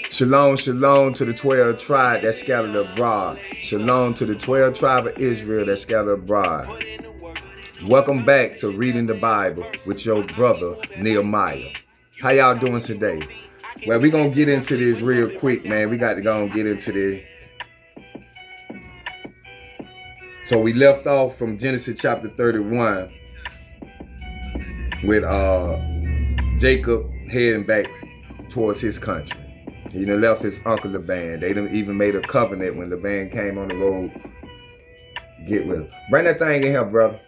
Shalom, shalom to the 12 tribe that scattered abroad. Shalom to the 12 tribe of Israel that scattered abroad. Welcome back to Reading the Bible with your brother, Nehemiah. How y'all doing today? Well, we're going to get into this real quick, man. We got to go and get into this. So we left off from Genesis chapter 31 with Jacob heading back towards his country. He done left his uncle Laban. They done even made a covenant when Laban came on the road. Get with him. Bring that thing in here, brother.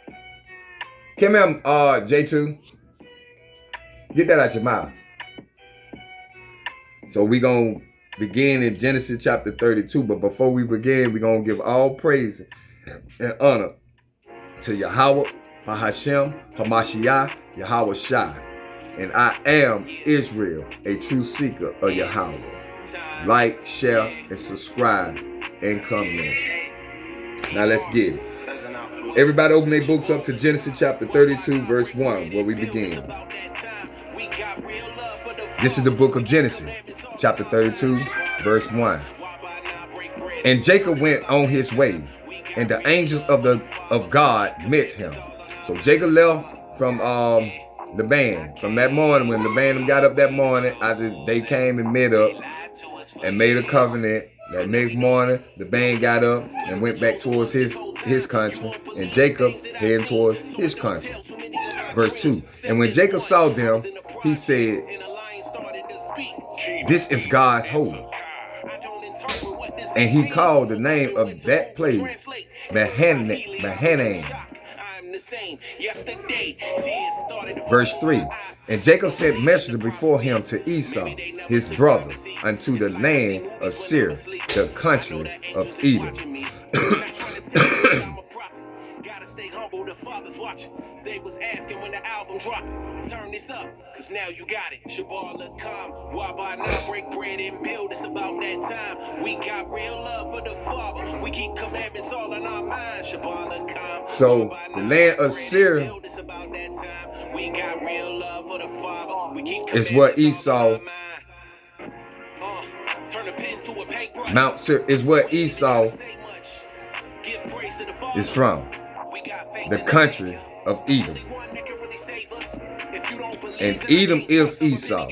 Come here, J2. Get that out your mouth. So we gonna begin in Genesis chapter 32. But before we begin, we gonna give all praise and honor to Yahweh, Bahashem, Hamashiach, Yahweh Shai. And I am Israel, a true seeker of Yahweh. Like, share, and subscribe, and comment. Now let's get it. Everybody open their books up to Genesis chapter 32, verse 1, where we begin. This is the book of Genesis, chapter 32, verse 1. And Jacob went on his way, and the angels of God met him. So Jacob left from Laban. From that morning, when Laban got up that morning, after they came and met up and made a covenant. That next morning, Laban got up and went back towards his country, and Jacob heading towards his country. Verse 2. And when Jacob saw them, he said, "This is God's holy." And he called the name of that place Mahanaim. Verse 3. And Jacob sent messengers before him to Esau, his brother, unto the land of Seir, the country of Edom. They was asking when the album dropped. Turn this up, cause now you got it. Shabbat why by now break bread and build. It's about that time. We got real love for the Father. We keep commandments all in our minds. Shabbat. So the land of Seir is what Esau. Mount Seir is what Esau is from. The country of Edom. And Edom is Esau.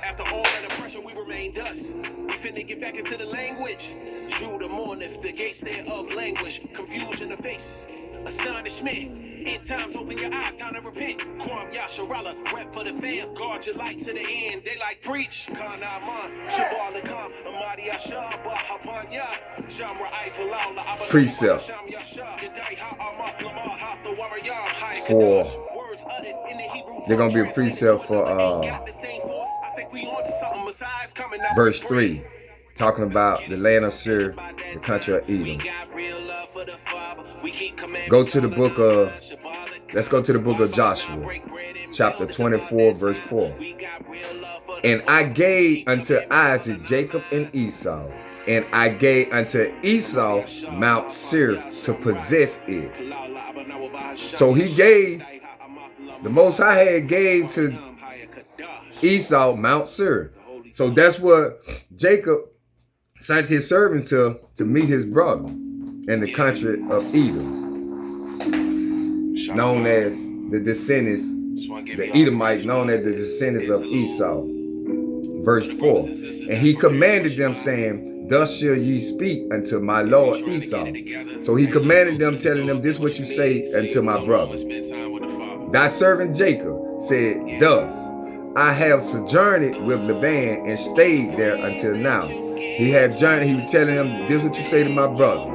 After all that oppression, we remain dust. We finna get back into the language. Judah mourneth, the gates thereof languish. Confusion of faces, astonishment. In times, open your eyes, time to repent. Kwam Yasharala, rep for the fam. Guard your light to the end. They like preach. Precept for they're gonna be a precept for verse 3, talking about the land of Seir, the country of Edom. Let's go to the book of Joshua, chapter 24, verse 4. And I gave unto Isaac, Jacob, and Esau, and I gave unto Esau Mount Seir to possess it. So he gave, the Most High had gave to Esau Mount Seir. So that's what Jacob sent his servant to meet his brother in the country of Edom, known as the descendants, the Edomites, known as the descendants of Esau. Verse 4. And he commanded them, saying, "Thus shall ye speak unto my lord Esau." So he commanded them, telling them, "This is what you say unto my brother. Thy servant Jacob said, Thus I have sojourned with Laban and stayed there until now." He had journeyed, he was telling them, "This is what you say to my brother,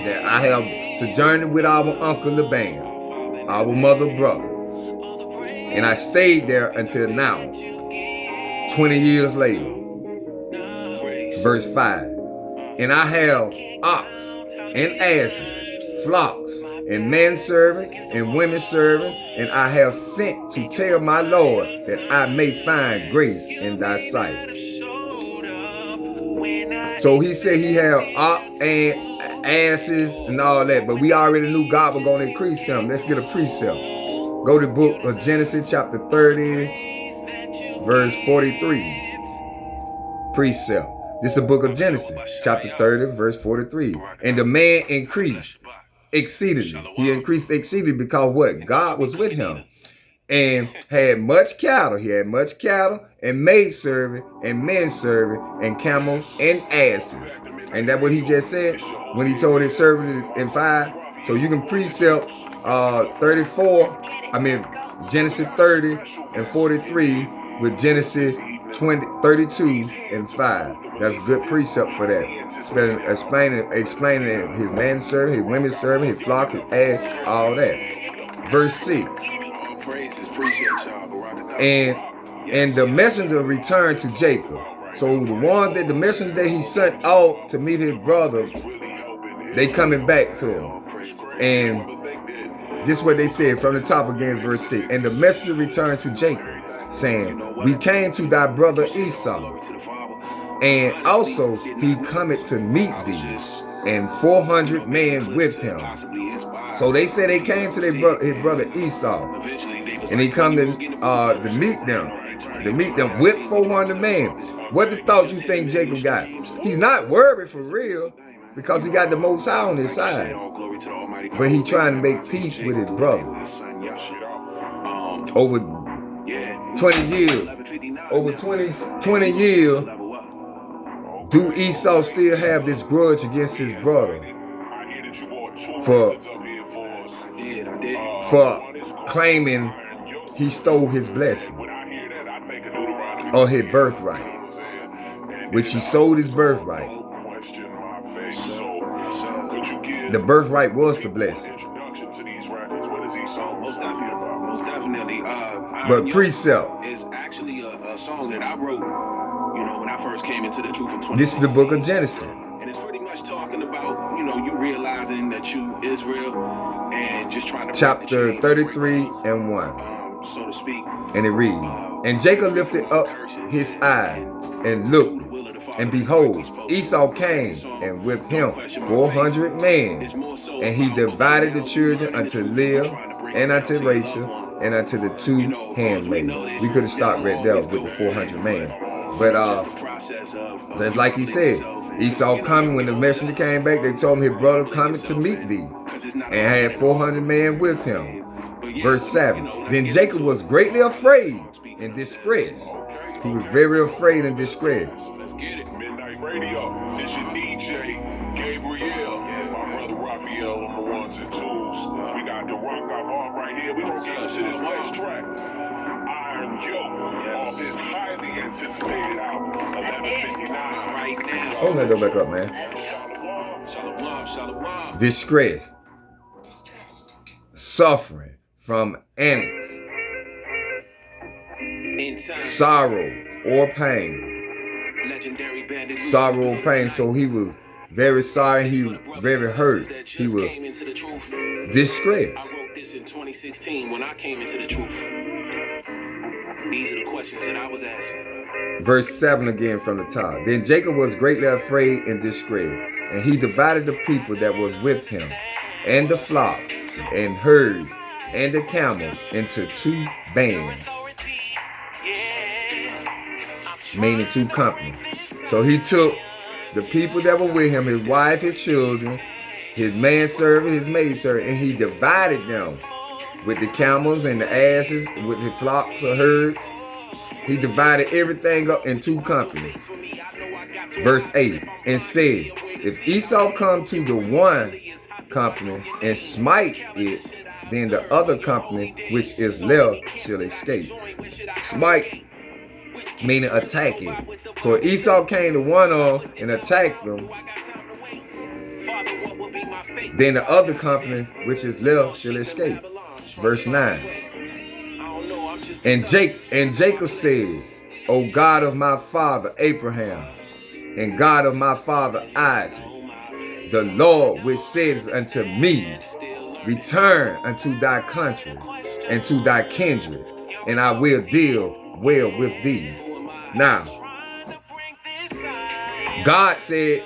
that I have sojourned with our uncle Laban, our mother brother, and I stayed there until now, 20 years later." Verse 5. And I have ox and asses, flocks, and men servants and women servants, and I have sent to tell my Lord that I may find grace in thy sight. So he said he had ox and asses and all that, but we already knew God was going to increase him. Let's get a precept. Go to the book of Genesis chapter 30, verse 43. Precept. This is the book of Genesis chapter 30, verse 43. And the man increased exceedingly. He increased exceedingly because what? God was with him. And had much cattle. He had much cattle and maidservant and menservant and camels and asses. And that's what he just said when he told his servant in 5. So you can precept 34. Genesis 30 and 43 with Genesis 32 and 5. That's a good precept for that. Explaining his manservant, his women's servant, his flock, his ass, all that. Verse 6. And the messenger returned to Jacob. So the one that the messenger that he sent out to meet his brother, they coming back to him. And this is what they said from the top again, verse 6. And the messenger returned to Jacob, saying, we came to thy brother Esau, and also he cometh to meet thee, and 400 men with him. So they said they came to his brother Esau, and he come to meet them with 400 men. What the thought you think Jacob got? He's not worried for real because he got the Most High on his side. But he trying to make peace with his brother. Over 20 years. Over 20 years, do Esau still have this grudge against his brother for claiming he stole his blessing or his birthright, which he sold his birthright. The birthright was the blessing. Most definitely. But precept is actually a song that I wrote, when I first came into the truth in 20. This is the book of Genesis. And it's pretty much talking about, you realizing that you Israel and just trying to chapter 33 and 1. So to speak. And it reads, and Jacob lifted up his eye and looked, and behold, Esau came, and with him 400 men. And he divided the children unto Leah, and unto Rachel, and unto the 2 handmaids. We could have stopped right there with the 400 men. But that's like he said, Esau coming, when the messenger came back, they told him his brother coming to meet thee, and had 400 men with him. Verse 7. Then Jacob was greatly afraid and distressed. He was very afraid and distressed. Let's get it. Midnight Radio. It's your DJ, Gabriel. My brother Raphael on the ones and twos. We got the rock bar right here. We gonna get into this last track. Iron Yoke off his highly anticipated album, 1159. Right now. Oh, let go back up, man. Shalom. Distressed. Suffering from annex. Sorrow or pain. Sorrow or pain. So he was very sorry. He was very hurt. He was distressed. I wrote this in 2016 when I came into the truth. These are the questions that I was asking. Verse 7 again from the top. Then Jacob was greatly afraid and distressed, and he divided the people that was with him, and the flock, and herd, and the camel into 2 bands. Meaning 2 companies. So he took the people that were with him, his wife, his children, his manservant, his maidservant, and he divided them with the camels and the asses, with the flocks or herds. He divided everything up in 2 companies. Verse 8, and said, if Esau come to the one company and smite it, then the other company which is left shall escape. Smite meaning attack it. So Esau came to one of them and attacked them. Then the other company which is left shall escape. Verse 9. And Jacob said, O God of my father Abraham, and God of my father Isaac, the Lord which says unto me, return unto thy country and to thy kindred, and I will deal well with thee. Now, God said,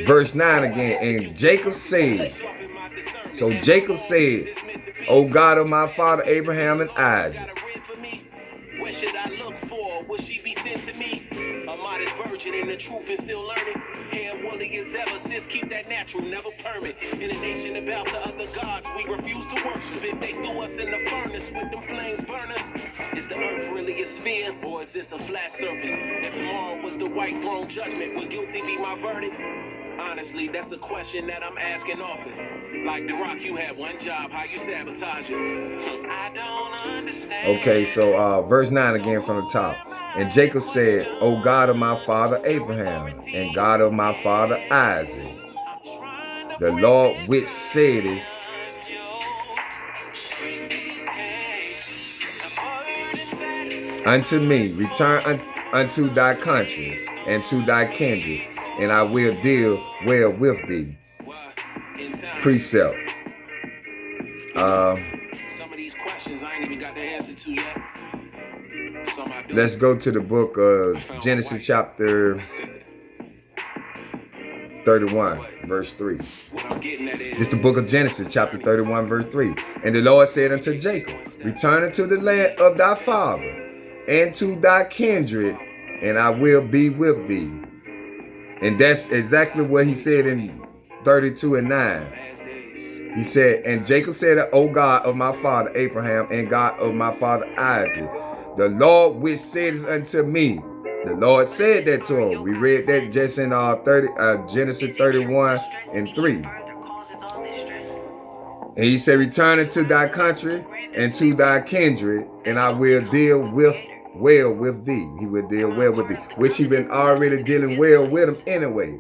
Verse 9 again. And Jacob said, so Jacob said, O God of my father Abraham and Isaac. Where should I look for? Will she be sent to me? A modest virgin in the truth and still learning. Hair woolly as ever, sis, keep that natural, never permit. In a nation that bows to other gods, we refuse to worship. If they threw us in the furnace with them flames burn us, is the earth really a sphere or is this a flat surface? If tomorrow was the white throne judgment, would guilty be my verdict? Honestly, that's a question that I'm asking often. Like The Rock, you had one job, how you sabotage it? I don't understand. Okay, so verse 9 again from the top. And Jacob said, O God of my father Abraham, and God of my father Isaac, the Lord which saidest, unto me, return unto thy country and to thy kindred, and I will deal well with thee. Precept. Some of these questions I ain't even got the answer to yet. Let's go to the book of Genesis chapter 31, verse 3. Just the book of Genesis chapter 31, verse 3. And the Lord said unto Jacob, return unto the land of thy father and to thy kindred, and I will be with thee. And that's exactly what he said in 32 and 9. He said, and Jacob said, O God of my father Abraham and God of my father Isaac, the Lord which said unto me. The Lord said that to him. We read that just in Genesis 31 and 3. And he said, return unto thy country and to thy kindred, and I will deal well with thee. He will deal well with thee, which he been already dealing well with him anyway.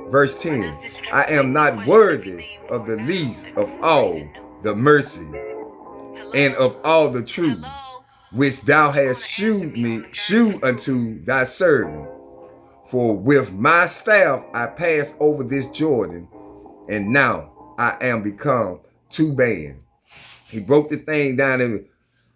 Verse 10, I am not worthy of the least of all the mercy and of all the truth which thou hast shew unto thy servant. For with my staff I passed over this Jordan, and now I am become two bands. He broke the thing down, and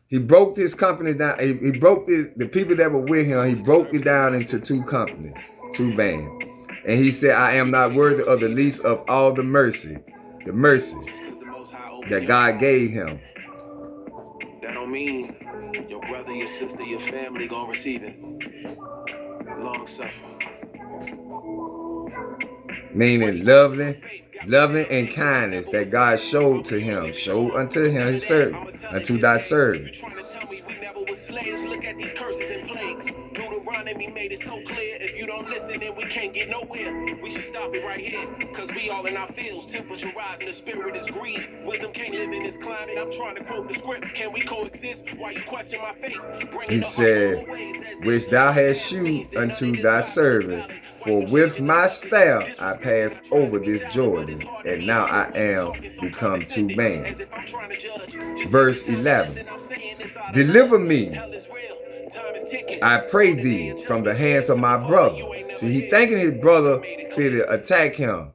he broke this company down. He broke the people that were with him. He broke it down into two companies, two bands. And he said, I am not worthy of the least of all the mercy that God gave him. That don't mean your brother, your sister, your family gonna receive it. Long suffering. Meaning loving and kindness that God showed to him, showed unto him his servant, unto thy servant. Look at these curses and plagues. Deuteronomy made it so clear. If you don't listen, then we can't get nowhere. We should stop it right here, cause we all in our fields. Temperature rising, the spirit is grief. Wisdom can't live in this climate. I'm trying to quote the scripts. Can we coexist while you question my faith? He said, which thou hast shewed unto thy servant. For with my staff I passed over this Jordan, and now I am become two bands. Verse 11. Deliver me, I pray thee, from the hands of my brother. See, he thinking his brother finna attack him.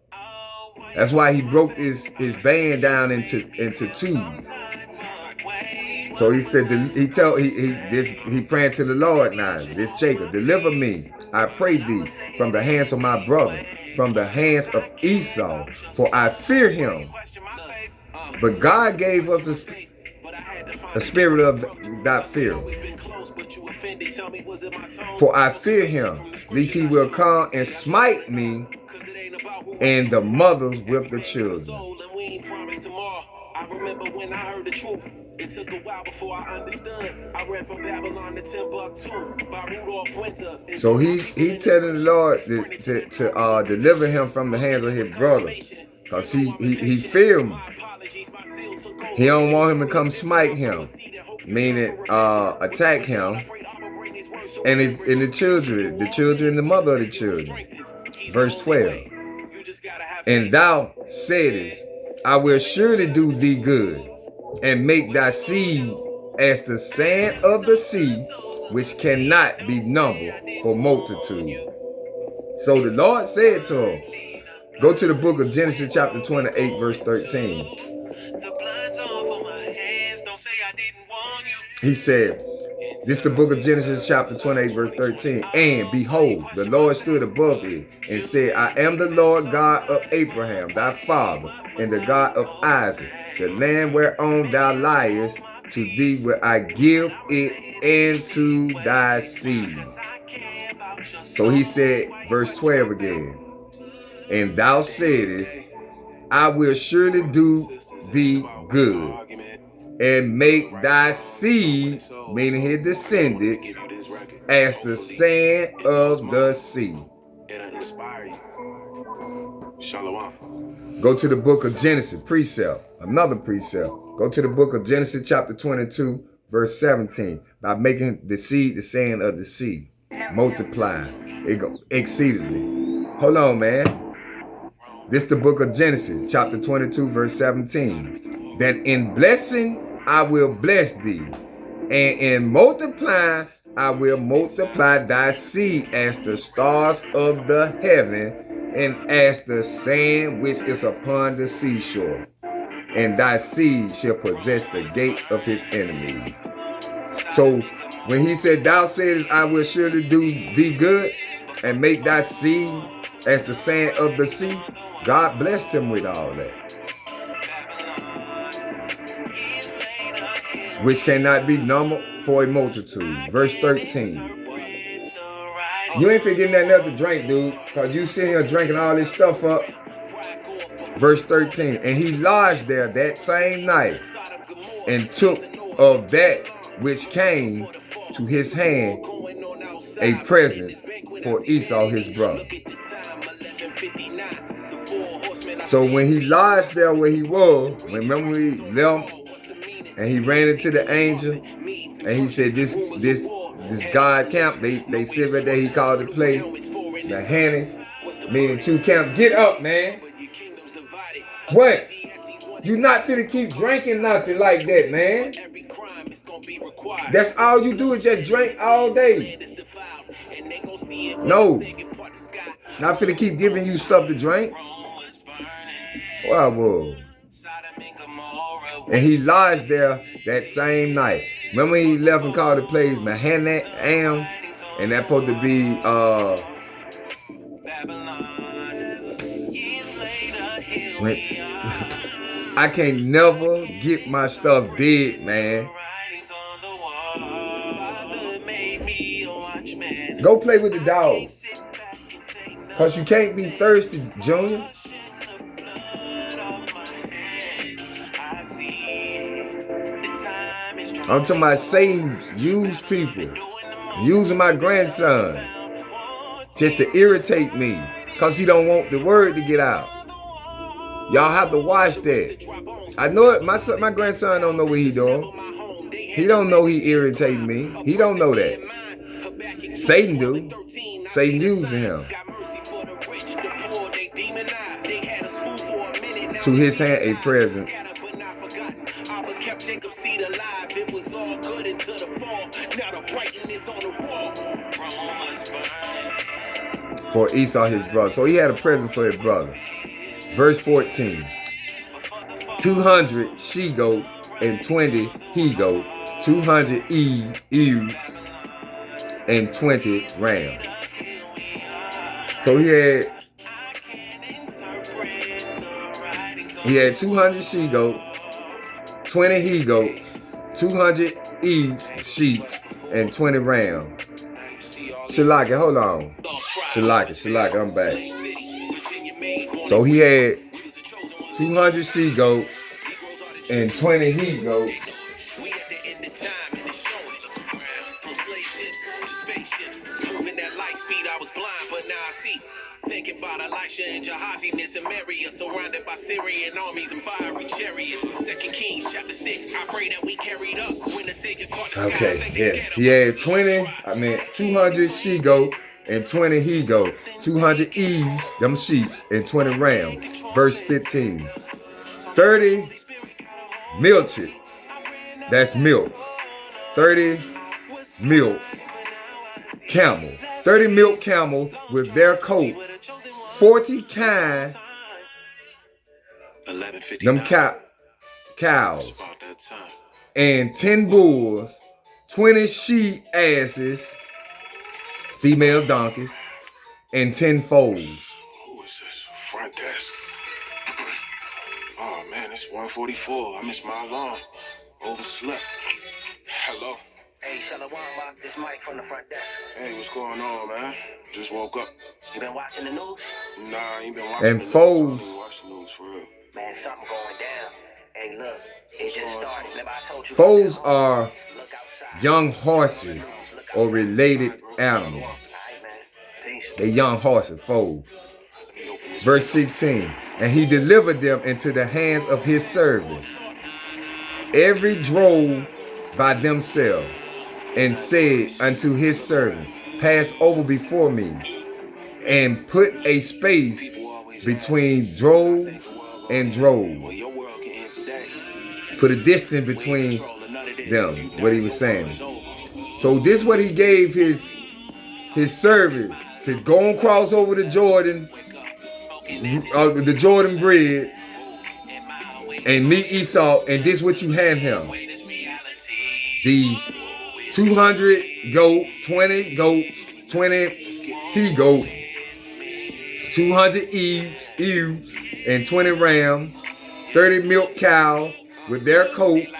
That's why he broke his band down into two. So he said, he praying to the Lord now. This Jacob, deliver me, I pray thee, from the hands of my brother, from the hands of Esau, for I fear him. But God gave us a spirit of not fear. For I fear him, lest he will come and smite me and the mothers with the children. I remember when I heard the truth. It took a while before I understood. I read from Babylon to Timbuktu by Rudolph Winter. So he telling the Lord to deliver him from the hands of his brother, because he fear him. He don't want him to come smite him, meaning attack him, and the children, the mother of the children. Verse 12. And thou saidest, I will surely do thee good, and make thy seed as the sand of the sea, which cannot be numbered for multitude. So the Lord said to him, go to the book of Genesis chapter 28, verse 13. He said, This is the book of Genesis chapter 28 verse 13. And behold, the Lord stood above it and said, I am the Lord God of Abraham, thy father, and the God of Isaac. The land whereon thou liest, to thee will I give it and to thy seed. So he said, verse 12 again, and thou saidest, I will surely do thee good, and make thy seed, meaning his descendants, as the sand of the sea. Go to the book of Genesis, precept, another precept. Go to the book of Genesis chapter 22, verse 17. By making the seed the sand of the sea, multiply it go exceedingly. Hold on, man. This is the book of Genesis chapter 22, verse 17. That in blessing I will bless thee, and in multiplying I will multiply thy seed as the stars of the heaven, and as the sand which is upon the seashore. And thy seed shall possess the gate of his enemy. So when he said, thou saidest, I will surely do thee good, and make thy seed as the sand of the sea, God blessed him with all that, which cannot be numbered for a multitude. Verse 13. You ain't forgetting that nothing to drink, dude, because you sitting here drinking all this stuff up. Verse 13. And he lodged there that same night, and took of that which came to his hand a present for Esau his brother. So when he lodged there where he was, remember we left and he ran into the angel and he said, this God camp, they said right there, he called the place the Hanny, meaning two camp. Get up, man. What? You not finna keep drinking nothing like that, man. That's all you do is just drink all day. No. Not finna keep giving you stuff to drink. Wow, whoa. And he lodged there that same night. Remember he left and called the place Mahanaim, and that's supposed to be I can't never get my stuff big, man. Go play with the dog. Cause you can't be thirsty, Junior. I'm talking about Satan use people. Using my grandson just to irritate me. Cause he don't want the word to get out. Y'all have to watch that. I know it. My grandson don't know what he doing. He don't know he irritating me. He don't know that. Satan do. Satan using him. To his hand a present. For Esau his brother. So he had a present for his brother. Verse 14. 200 she-goat and 20 he-goat. 200 ewes and 20 rams. So he had 200 she-goat, 20 he-goat, 200 ewes, sheep, and 20 rams. Shalaka, hold on. Shalaka, I'm back. So he had 200 she-goat and 20 he-goat. Thinking about Elisha and Gehazi near Samaria, surrounded by Syrian armies and fiery chariots. 2 Kings chapter 6. I pray that we carried up when the Savior caught the Okay, yes. He had 200 she-goat and 20 he-goat, 200 ewes, them sheep, and 20 rams. Verse 15. 30 milchit, that's milk. 30 milk camel. 30 milk camel with their coat. 40 kind, them cows, and 10 bulls, 20 she asses, female donkeys, and 10 foals. Who is this? Front desk. Oh man, it's 1:44. I missed my alarm. Overslept. Hello. Hey, Shalom, this Mike from the front desk. Hey, what's going on, man? Just woke up. You been watching the news? Nah, I ain't been watching And the news. foes. I ain't watch the news for real. Man, something going down. Hey, look, it just started. Remember I told you. Foals are Look outside. young horses or related animals. All right, man. Peace. They young horses, foals. Verse 16, and he delivered them into the hands of his servants, every drove by themselves, and said unto his servant, pass over before me, and put a space between drove and drove. Put a distance between them, what he was saying. So this is what he gave his servant to go and cross over the Jordan bridge and meet Esau, and this is what you hand him. These 200 goat, 20 goats, 20 he goat, 200 ewes, and 20 rams, 30 milk cows with their coats,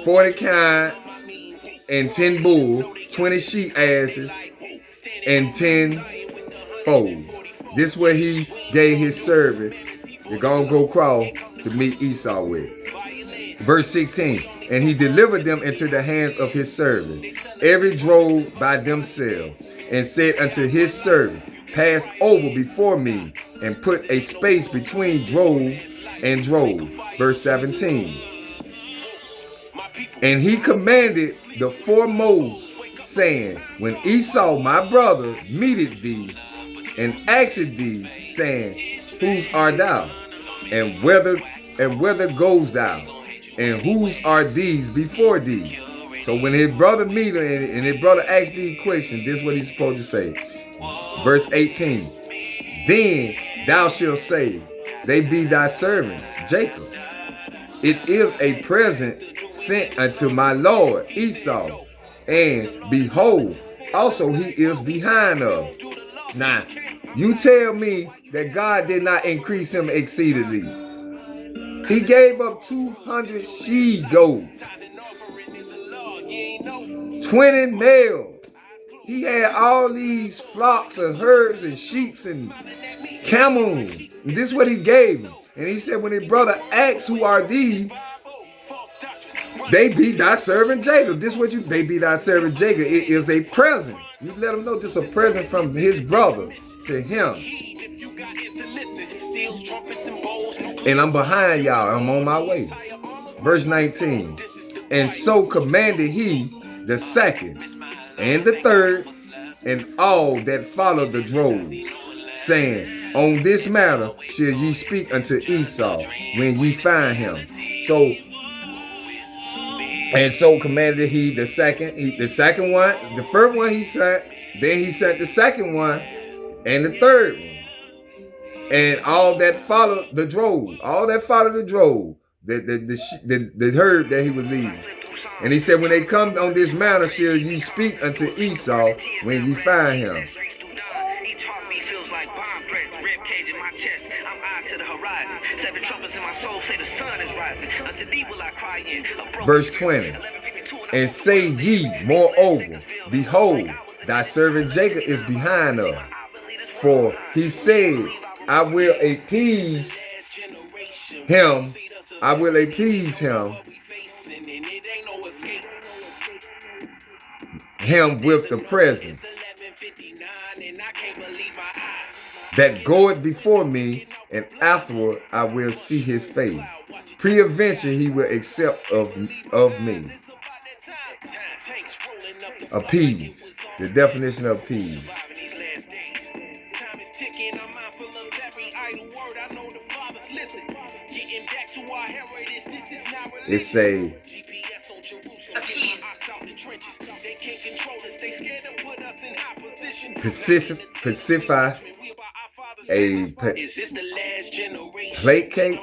40 kine, and 10 bulls, 20 sheep asses, and 10 foals. This is what he gave his servant to go cross to meet Esau with. Verse 16, and he delivered them into the hands of his servant, every drove by themselves, and said unto his servant, pass over before me, and put a space between drove and drove. Verse 17, and he commanded the foremost, saying, when Esau my brother meeteth thee, and asked thee, saying, whose art thou? And whither goes thou? And whose are these before thee? So when his brother meet him and his brother asks these questions, this is what he's supposed to say. Verse 18, then thou shalt say, they be thy servant, Jacob. It is a present sent unto my lord Esau, and behold, also he is behind us. Now, you tell me that God did not increase him exceedingly. He gave up 200 she goats, 20 males. He had all these flocks of herds and sheep and camels. And this is what he gave him. And he said, when his brother asked, who are these? They be thy servant Jacob. This is what they be thy servant Jacob. It is a present. You let him know this is a present from his brother to him. And I'm behind y'all. I'm on my way. Verse 19. And so commanded he the second and the third and all that followed the drove, saying, on this matter shall ye speak unto Esau when ye find him. So commanded he the second one, the first one he sent, then he sent the second one and the third one. And all that followed the drove, the herd that he was leading. And he said, when they come on this mountain, shall ye speak unto Esau when ye find him. Verse 20, and say ye, moreover, behold, thy servant Jacob is behind us. For he said, I will appease him. Him with the present that goeth before me, and afterward I will see his face. Peradventure he will accept of me. Appease. The definition of appease. It say pacify, placate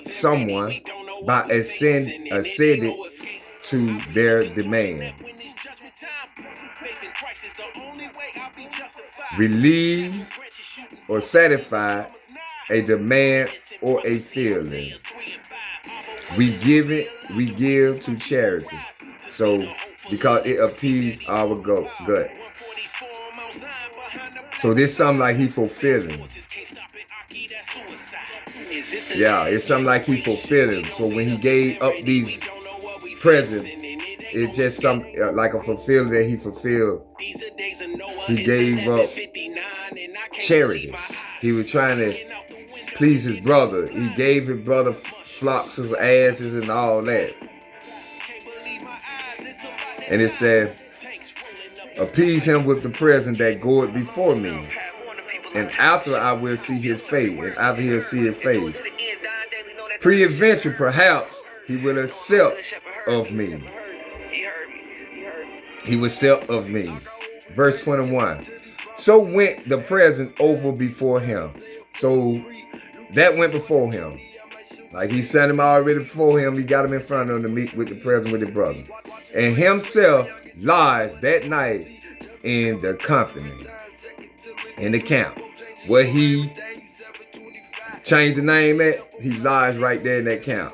someone by acceding to their demand. relieve or satisfy a demand or a feeling. We give to charity. So because it appeases our gut. So this something like he fulfilling. Yeah, it's something like he fulfilling. So when he gave up these presents, it's just something like a fulfilling that he fulfilled. He gave up charity. He was trying to please his brother. He gave his brother flocks of asses and all that. And it said, appease him with the present that goeth before me. And after I will see his face. And after he'll see his face. Pre-adventure, perhaps, he will accept of me. He will accept of me. Verse 21. So went the present over before him. So that went before him. Like he sent him already before him. He got him in front of him to meet with the present with his brother. And himself lodged that night in the company, in the camp, where he changed the name at. He lodged right there in that camp.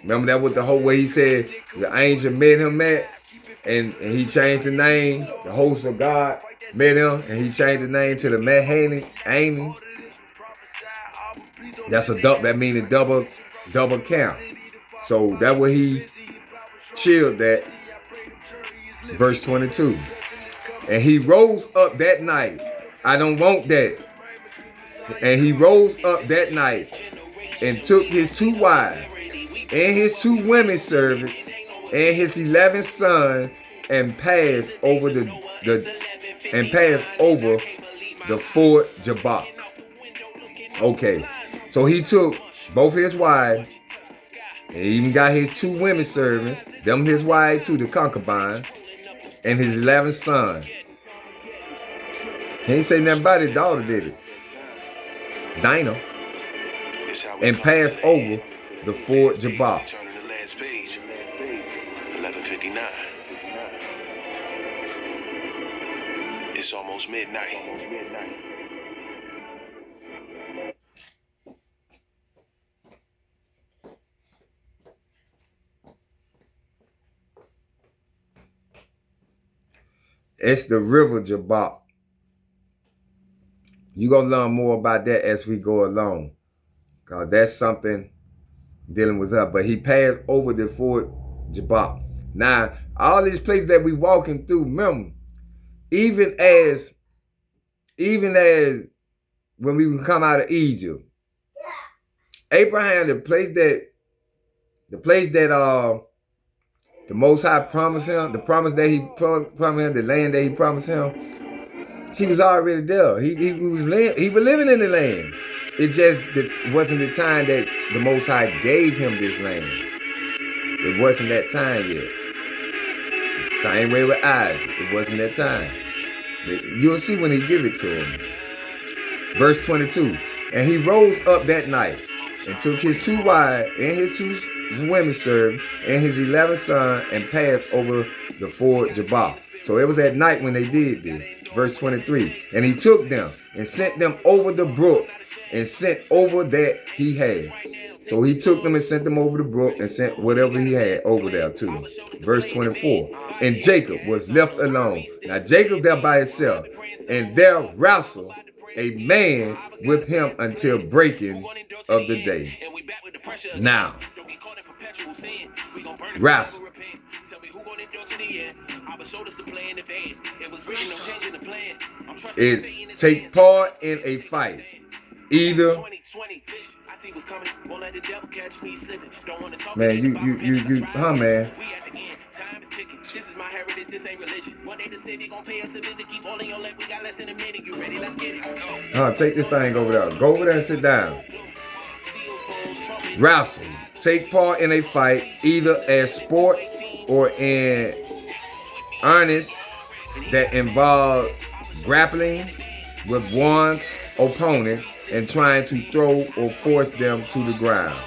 Remember that was the whole way he said the angel met him at, and he changed the name. The host of God met him, and he changed the name to the Mahanaim. That's a double. That means double camp. So that what he chilled at. Verse 22. And he rose up that night. I don't want that. And he rose up that night and took his 2 wives and his 2 women servants and his 11 sons and passed over the ford Jabbok. Okay, so he took both his wives and even got his 2 women servants, them his wives too, the concubine, and his 11 sons. He ain't say nothing about his daughter, did it? Dinah. And passed over the ford Jabbok. 11:59. It's almost midnight. It's the river Jabbok. You're going to learn more about that as we go along. Because that's something dealing with us. But he passed over the ford Jabbok. Now, all these places that we walking through, remember, even as when we come out of Egypt, Abraham, the place that the Most High promised him, the promise that he promised him, the land that he promised him, he was already there. He was living in the land. It just wasn't the time that the Most High gave him this land. It wasn't that time yet. Same way with Isaac. It wasn't that time. You'll see when he give it to him. Verse 22. And he rose up that night and took his 2 wives and his 2 women servants and his 11 sons and passed over the ford Jabbok. So it was at night when they did this. Verse 23. And he took them and sent them over the brook and sent over that he had. So he took them and sent them over the brook and sent whatever he had over there to them. Verse 24. And Jacob was left alone. Now Jacob there by himself. And there wrestled a man with him until breaking of the day. Now, wrestle. It's take part in a fight. Either, man, you, man. This is my heritage, this ain't religion. One day the city gon' pay us a visit. Keep all in your leg, we got less than a minute. You ready? Let's get it. Take this thing over there. Go over there and sit down. Wrestle. Take part in a fight, either as sport or in earnest that involve grappling with one's opponent and trying to throw or force them to the ground.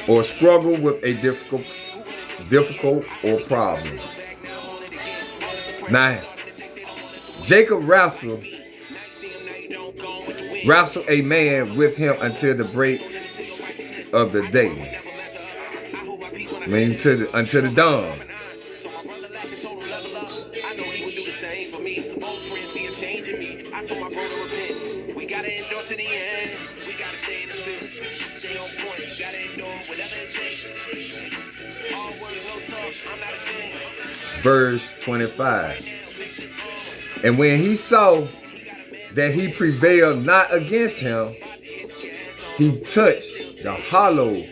Or struggle with a difficult or problem. Now, Jacob wrestled a man with him until the break of the day. I mean, until the dawn. We gotta endure to the end. We gotta stay in the field. Stay on point. Gotta endure whatever it takes. All work, no talk. I'm not ashamed. Verse 25. And when he saw that he prevailed not against him, he touched the hollow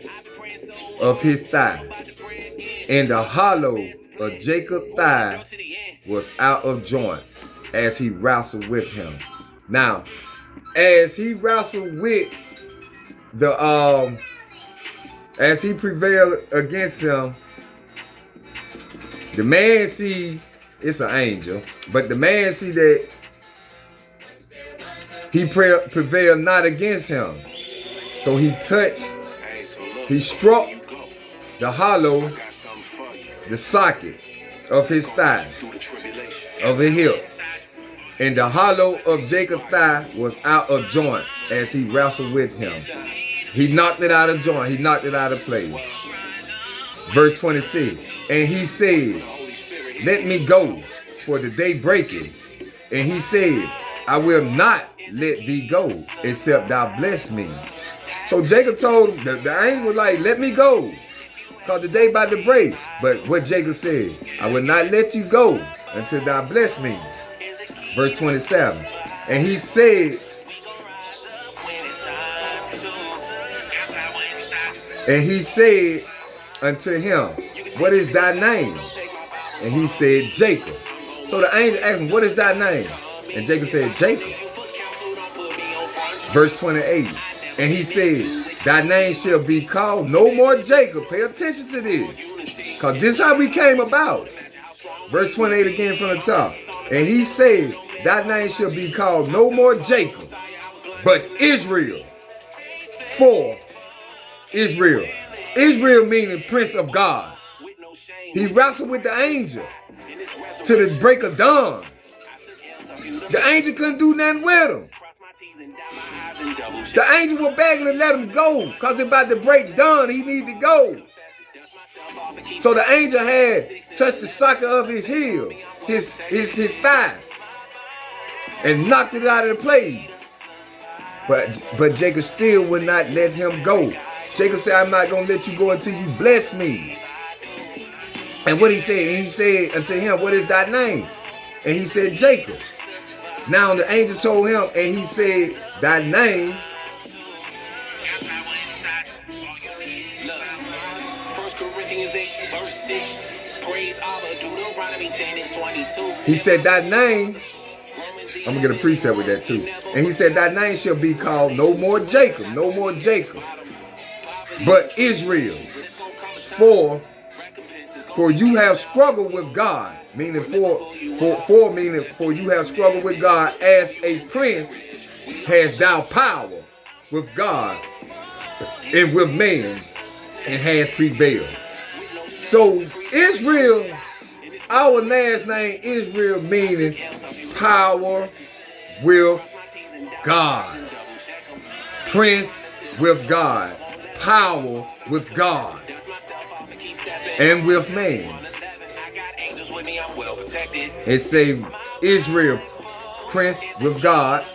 of his thigh. And the hollow of Jacob's thigh was out of joint as he wrestled with him. Now, as he wrestled with as he prevailed against him, the man see it's an angel, but the man see that he prevailed not against him. So he touched, he struck the hollow, the socket of his thigh, of the hip. And the hollow of Jacob's thigh was out of joint as he wrestled with him. He knocked it out of joint. He knocked it out of place. Verse 26. And he said, let me go, for the day breaketh. And he said, I will not let thee go, except thou bless me. So Jacob told him, the angel was like, let me go, because the day about to break. But what Jacob said, I will not let you go until thou bless me. Verse 27. And he said, unto him, what is thy name? And he said, Jacob. So the angel asked him, what is thy name? And Jacob said, Jacob. Verse 28. And he said, thy name shall be called no more Jacob. Pay attention to this, because this is how we came about. Verse 28 again from the top. And he said, thy name shall be called no more Jacob, but Israel. For Israel. Israel meaning Prince of God. He wrestled with the angel to the break of dawn. The angel couldn't do nothing with him. The angel was begging to let him go because it's about to break dawn. He needed to go. So the angel had touched the socket of his heel, his thigh, and knocked it out of the place. But Jacob still would not let him go. Jacob said, I'm not going to let you go until you bless me. And what he said? And he said unto him, what is thy name? And he said, Jacob. Now the angel told him, and he said, thy name. 1 Corinthians 8, verse 6. Praise Allah, Deuteronomy 10 and 22. He said, thy name. I'm going to get a precept with that too. And he said, thy name shall be called no more Jacob, no more Jacob, but Israel. For you have struggled with God, meaning for you have struggled with God as a prince, has thou power with God and with man, and has prevailed. So Israel, our last name Israel, meaning power with God, prince with God, power with God, and with man. It say Israel, prince with God,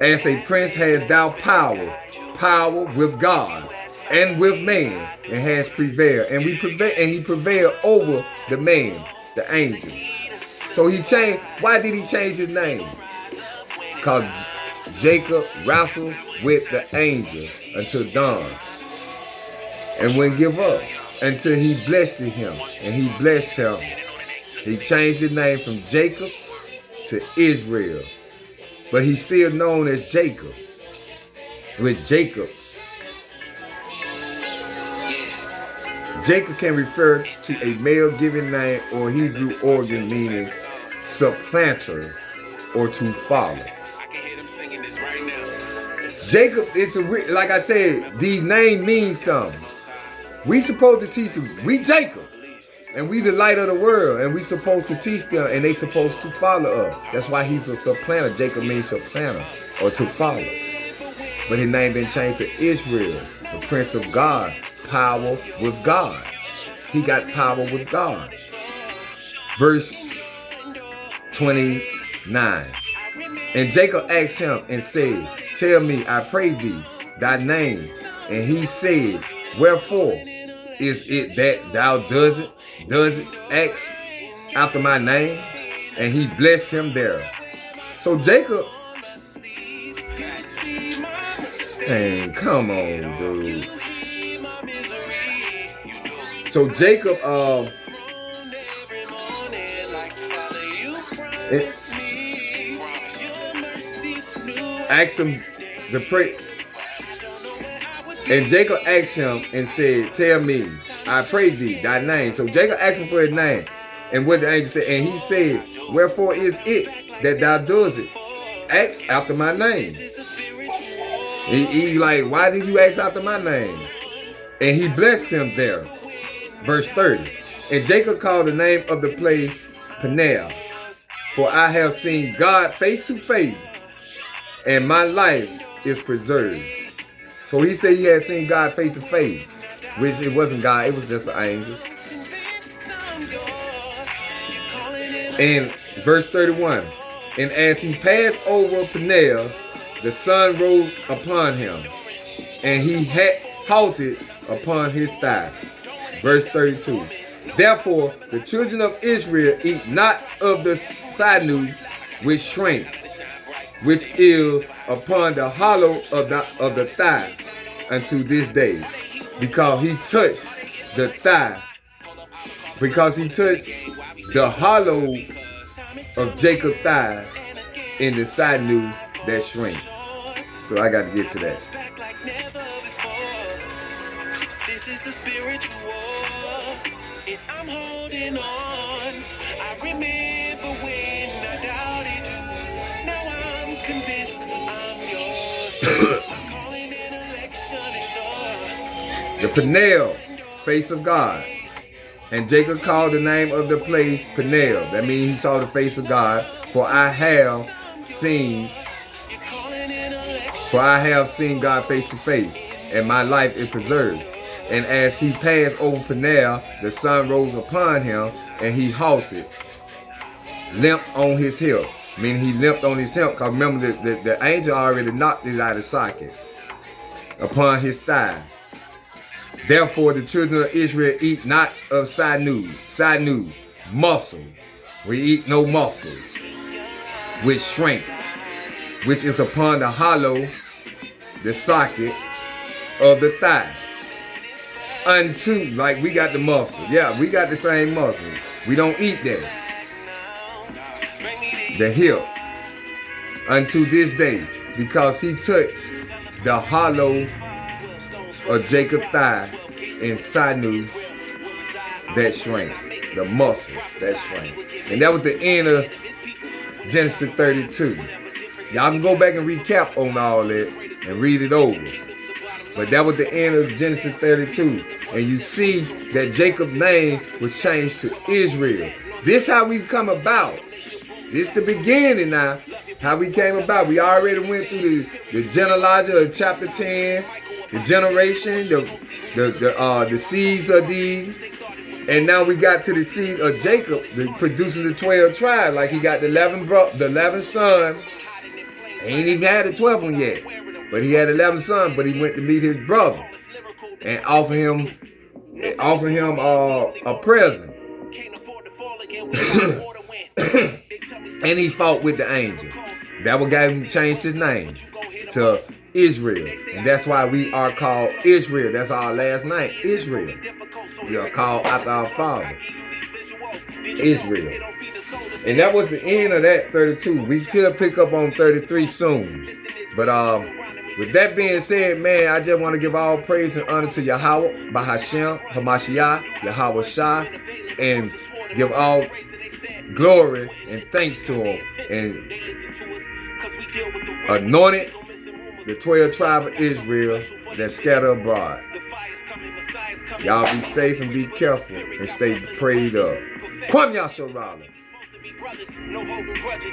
as a prince has thou power with God and with man, and has prevailed. And he prevailed over the man, the angel. So he changed. Why did he change his name? Because Jacob wrestled with the angel until dawn, and wouldn't give up until he blessed him. And he blessed him. He changed his name from Jacob to Israel. But he's still known as Jacob. With Jacob. Jacob can refer to a male given name or Hebrew origin meaning supplanter or to follow. Jacob is like I said, these names mean something. We supposed to teach them. We Jacob. And we the light of the world, and we supposed to teach them, and they supposed to follow us. That's why he's a supplanter. Jacob means supplanter, or to follow. But his name been changed to Israel, the Prince of God, power with God. He got power with God. Verse 29. And Jacob asked him and said, tell me, I pray thee, thy name. And he said, wherefore is it that thou does it ask after my name? And he blessed him there. So Jacob, and come on, dude. So Jacob, asked him to pray. And Jacob asked him and said, tell me, I pray thee, thy name. So Jacob asked him for his name. And what the angel said, and he said, wherefore is it that thou doest it? Ask after my name. He like, why did you ask after my name? And he blessed him there. Verse 30. And Jacob called the name of the place Peniel, for I have seen God face to face, and my life is preserved. So he said he had seen God face to face, which it wasn't God, it was just an angel. And verse 31. And as he passed over Peniel, the sun rose upon him, and he had halted upon his thigh. Verse 32. Therefore the children of Israel eat not of the sinew which shrank, which is upon the hollow of the thigh unto this day, because he touched the thigh, because he touched the hollow of Jacob's thigh in the sinew that shrank. So I got to get to that. This is a spiritual war, and I'm holding on. I remember when I doubted you. Now I'm convinced I'm yours. Calling an election is on. The Peniel, face of God. And Jacob called the name of the place Peniel. That means he saw the face of God. For I have seen God face to face, and my life is preserved. And as he passed over Peniel, the sun rose upon him, and he halted, limped on his hip. Meaning he limped on his hip, because remember the angel already knocked it out of socket upon his thigh. Therefore the children of Israel eat not of sinew, muscle. We eat no muscles, which shrank, which is upon the hollow, the socket of the thigh. Unto, like we got the muscle. Yeah, we got the same muscles. We don't eat that. The hip. Unto this day, because he touched the hollow of Jacob's thigh and sinew that shrank. The muscles that shrank. And that was the end of Genesis 32. Y'all can go back and recap on all that and read it over. But that was the end of Genesis 32. And you see that Jacob's name was changed to Israel. This how we come about. This the beginning now. How we came about. We already went through the genealogy of chapter 10, the generation, the seeds of these. And now we got to the seed of Jacob, producing the 12 tribes. Like he got the 11 sons. He ain't even had the 12th one yet. But he had 11 sons, but he went to meet his brother and offer him a present. And he fought with the angel. That what got him changed his name to Israel. And that's why we are called Israel. That's our last name, Israel. We are called after our father, Israel. And that was the end of that 32. We could pick up on 33 soon. But with that being said, man, I just want to give all praise and honor to Yahweh, Bahashem, Hamashiach, Yahweh Shah, and give all glory and thanks to him. And anointed the 12 tribes of Israel that scatter abroad. Y'all be safe and be careful and stay prayed up. Kwame Yasha Raleigh. No holding grudges.